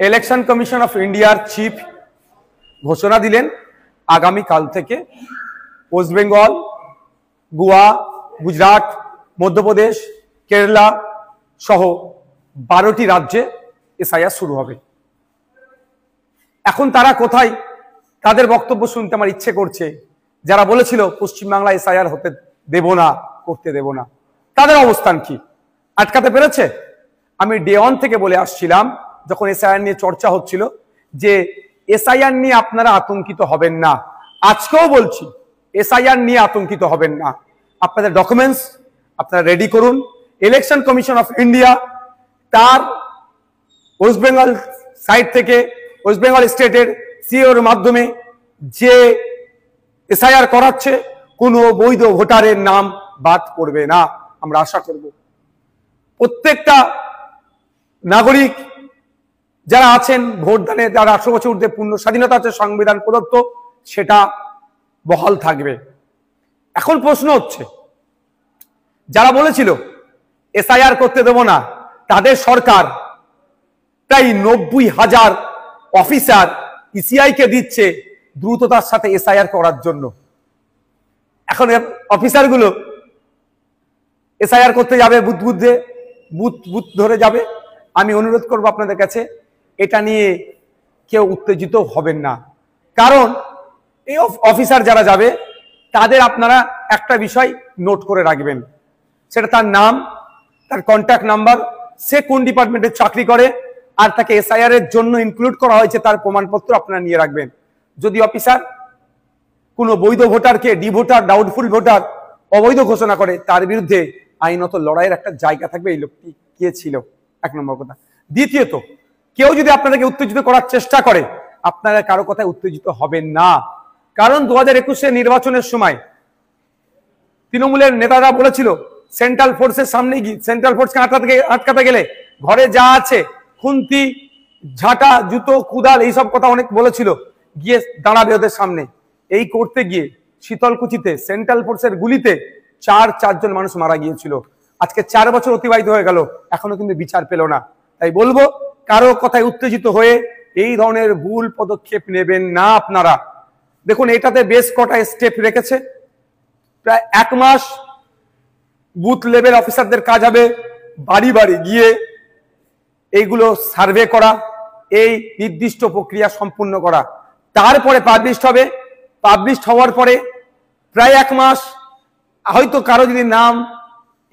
Election commission of ইন্ডিয়ার chief ঘোষণা দিলেন আগামী কাল থেকে ওয়েস্ট বেঙ্গল, গোয়া, গুজরাট, মধ্যপ্রদেশ, কেরালা সহ 12টি রাজ্যে এসআইআর শুরু হবে। এখন তারা কোথায়? তাদের বক্তব্য শুনতে আমার ইচ্ছে করছে। যারা বলেছিল পশ্চিমবাংলা এসআইআর হতে দেব না, করতে দেব না, তাদের অবস্থান কি? আটকাতে পেরেছে? আমি ডে 1 থেকে বলে আসছিলাম, যখন এসআইআর নিয়ে চর্চা হচ্ছিল, যে এসআইআর নিয়ে আপনারা আতঙ্কিত হবেন না। আজকেও বলছি, এসআইআর নিয়ে আতঙ্কিত হবেন না। আপনাদের ডকুমেন্টস আপনারা রেডি করুন। ইলেকশন কমিশন অফ ইন্ডিয়া তার ওয়েস্ট বেঙ্গল সাইড থেকে, ওয়েস্ট বেঙ্গল স্টেটের সিওর মাধ্যমে যে এসআইআর করাচ্ছে, কোনো বৈধ ভোটারের নাম বাদ পড়বে না। আমরা আশা করব প্রত্যেকটা নাগরিক যারা আছেন ভোটদানে, যারা 18 বছর ঊর্ধ্বে পূর্ণ স্বাধীনতা আছে সংবিধান প্রদত্ত, সেটা বহাল থাকবে। এখন প্রশ্ন হচ্ছে, যারা বলেছিল এসআইআর করতে দেব না, তাদের সরকার প্রায় 90,000 অফিসার ইসিআই কে দিচ্ছে দ্রুততার সাথে এসআইআর করার জন্য। এখন অফিসারগুলো এসআইআর করতে যাবে, বুথ ধরে যাবে। আমি অনুরোধ করব আপনাদের কাছে, এটা নিয়ে কেউ উত্তেজিত হবেন না। কারণ এই অফিসার যারা যাবে, তাদের আপনারা একটা বিষয় নোট করে রাখবেন, সেটা তার নাম, তার কন্ট্যাক্ট নাম্বার, সে কোন ডিপার্টমেন্টে চাকরি করে, আর তাকে এসআইআর এর জন্য ইনক্লুড করা হয়েছে তার প্রমাণপত্র আপনারা নিয়ে রাখবেন। যদি অফিসার কোনো বৈধ ভোটারকে ডি ভোটার, ডাউটফুল ভোটার, অবৈধ ঘোষণা করে, তার বিরুদ্ধে আইনত লড়াইয়ের একটা জায়গা থাকবে। এই লোকটি কে ছিল, 1 নম্বর কথা। দ্বিতীয়ত, কেউ যদি আপনাদেরকে উত্তেজিত করার চেষ্টা করে, আপনারা কারো কথায় উত্তেজিত হবেন না। কারণ 2021 নির্বাচনের সময় তৃণমূলের নেতারা বলেছিল, সেন্ট্রাল ফোর্সের সামনে গিয়ে, সেন্ট্রাল ফোর্সকে আটকাতে গেলে ঘরে যা আছে, খুন্তি, ঝাঁটা, জুতো, কুদাল, এইসব কথা অনেক বলেছিল, গিয়ে দাঁড়াবে ওদের সামনে। এই করতে গিয়ে শীতলকুচিতে সেন্ট্রাল ফোর্সের গুলিতে 4 জন মানুষ মারা গিয়েছিল। আজকে 4 বছর অতিবাহিত হয়ে গেল, এখনো কিন্তু বিচার পেল না। তাই বলবো, কারো কথায় উত্তেজিত হয়ে এই ধরনের ভুল পদক্ষেপ নেবেন না আপনারা। দেখুন, এটাতে বেশ কটা স্টেপ রেখেছে। প্রায় 1 মাস বুথ লেভেল অফিসারদের কাজ হবে বাড়ি বাড়ি গিয়ে এইগুলো সার্ভে করা, এই নির্দিষ্ট প্রক্রিয়া সম্পূর্ণ করা। তারপরে পাবলিশড হবে। পাবলিশড হওয়ার পরে প্রায় 1 মাস, হয়তো কারো যদি নাম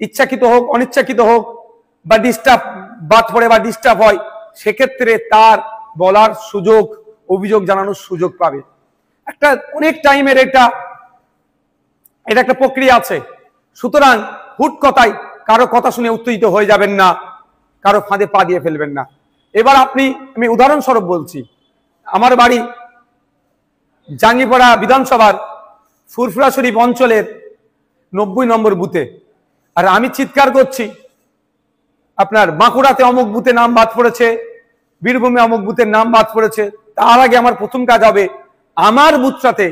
ইচ্ছাকৃত হোক, অনিচ্ছাকৃত হোক, বা ডিস্টার্ব বাদ পড়ে বা ডিস্টার্ব হয়, সেক্ষেত্রে তার বলার সুযোগ, অভিযোগ জানানোর সুযোগ পাবে। একটা অনেক টাইমের এটা একটা প্রক্রিয়া আছে। সুতরাং হুট কথায় কারো কথা শুনে উত্তেজিত হয়ে যাবেন না, কারো ফাঁদে পা দিয়ে ফেলবেন না। এবার আমি উদাহরণস্বরূপ বলছি, আমার বাড়ি জাঙ্গিপাড়া বিধানসভার ফুরফুরা শরীফ অঞ্চলের 90 নম্বর বুথে, আর আমি চিৎকার করছি, আপনার বাঁকুড়াতে অমুক বুথে নাম বাদ পড়েছে, বীরভূমে অমুক বুথের নাম বাদ পড়েছে। তার আগে আমার প্রথম কাজ হবে আমার বুথটাতে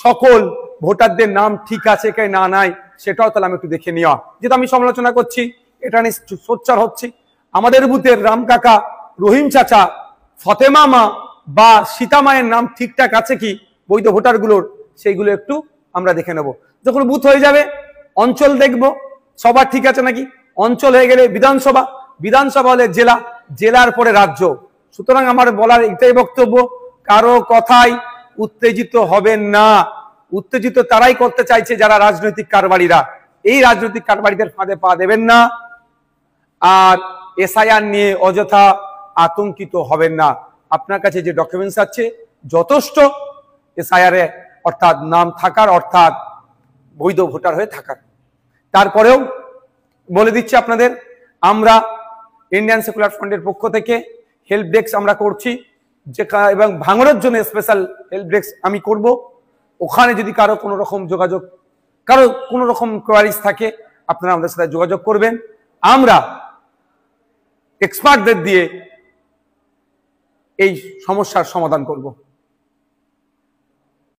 সকল ভোটারদের নাম ঠিক আছে কি না নাই, সেটাও তাহলে আমি একটু দেখে নেওয়া। যেটা আমি সমালোচনা করছি, এটা নিয়ে সোচ্চার হচ্ছি। আমাদের বুথের রাম কাকা, রহিম চাচা, ফতেমা মা বা সীতা মায়ের নাম ঠিকঠাক আছে কি বৈধ ভোটারগুলোর, সেইগুলো একটু আমরা দেখে নেব। যখন বুথ হয়ে যাবে, অঞ্চল দেখব সবার ঠিক আছে নাকি। অঞ্চল হয়ে গেলে বিধানসভা, বিধানসভা হলে জেলা, জেলার পরে রাজ্য। সুতরাং আমার বলার এটাই বক্তব্য, কারো কথায় উত্তেজিত হবেন না। উত্তেজিত তারাই করতে চাইছে যারা রাজনৈতিক কারবারিরা। এই রাজনৈতিক কারবারিদের ফাঁদে পা দেবেন না। আর এসআইআর নিয়ে অযথা আতঙ্কিত হবেন না। আপনার কাছে যে ডকুমেন্টস আছে যথেষ্ট এসআইআর এ, অর্থাৎ নাম থাকার, অর্থাৎ বৈধ ভোটার হয়ে থাকার। তারপরেও বলে দিচ্ছি আপনাদের, আমরা ইন্ডিয়ান সেকুলার ফ্রন্টের পক্ষ থেকে হেল্প ডেস্ক আমরা করছি, এবং ভাঙনের জন্য স্পেশাল হেল্প ডেস্ক আমি করব। ওখানে যদি কারো কোনো রকম যোগাযোগ, কারো কোনো রকম কোয়ারিজ থাকে, আপনারা আমাদের সাথে যোগাযোগ করবেন। আমরা এক্সপার্টদের দিয়ে এই সমস্যার সমাধান করব।